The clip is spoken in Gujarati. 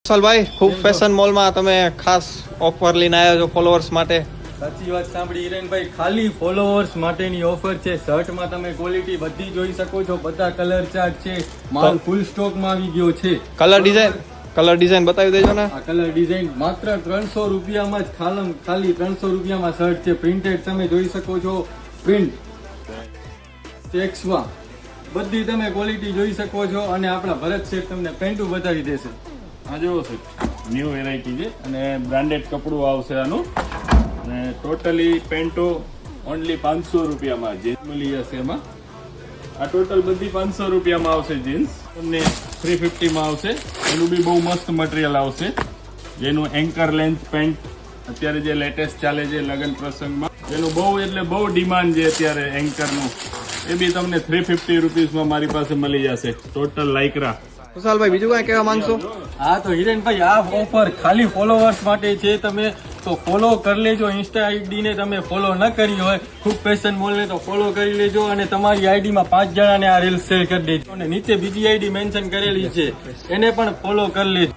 ભાઈ ખૂબ ફેશન મોલમાં તમે ખાસ ઓફર લઈને આવ્યા છો ફોલોઅર્સ માટે. સાચી વાત સાંભળી હિરેનભાઈ, ખાલી ફોલોઅર્સ માટેની ઓફર છે. શર્ટમાં તમે ક્વોલિટી બધી જોઈ શકો છો, બધા કલર ચાર્ટ છે, માલ ફૂલ સ્ટોકમાં આવી ગયો છે. કલર ડિઝાઇન બતાવી દેજો ને. આ કલર ડિઝાઇન માત્ર 300 રૂપિયામાં જ ખાલી 300 રૂપિયામાં શર્ટ છે. પ્રિન્ટેડ તમે જોઈ શકો છો, પ્રિન્ટ ચેક્સમાં બધી તમે ક્વોલિટી જોઈ શકો છો. અને આપણા ભરત શેઠ તમને પેન્ટું બતાવી દેશે. આ જોવો છે, ન્યૂ વેરાયટી છે અને બ્રાન્ડેડ કપડું આવશે આનું. અને ટોટલી પેન્ટો ઓનલી 500 રૂપિયામાં જીન્સ મળી જશે. એમાં આ ટોટલ બધી 500 રૂપિયામાં આવશે. જીન્સ તમને 350માં આવશે. એનું બી બહુ મસ્ત મટીરિયલ આવશે, જેનું એન્કર લેન્થ પેન્ટ અત્યારે જે લેટેસ્ટ ચાલે છે લગ્ન પ્રસંગમાં, જેનું બહુ એટલે બહુ ડિમાન્ડ છે અત્યારે એન્કરનું. એ બી તમને 350 રૂપીસમાં મારી પાસે મળી જશે. ટોટલ લાઇક્રા. કુશાલભાઈ બીજું કાંઈ કહેવા માંગશો? હા તો હિરેનભાઈ, આ ઓફર ખાલી ફોલોઅર્સ માટે છે. તમે તો ફોલો કરી લેજો. ઇન્સ્ટા આઈડી ને તમે ફોલો ન કરી હોય, ખૂબ ફેશન મોલ ને તો ફોલો કરી લેજો. અને તમારી આઈડીમાં 5 જણાને આ રીલ્સ શેર કરી દેજો. અને નીચે બીજી આઈડી મેન્શન કરેલી છે, એને પણ ફોલો કરી લેજો.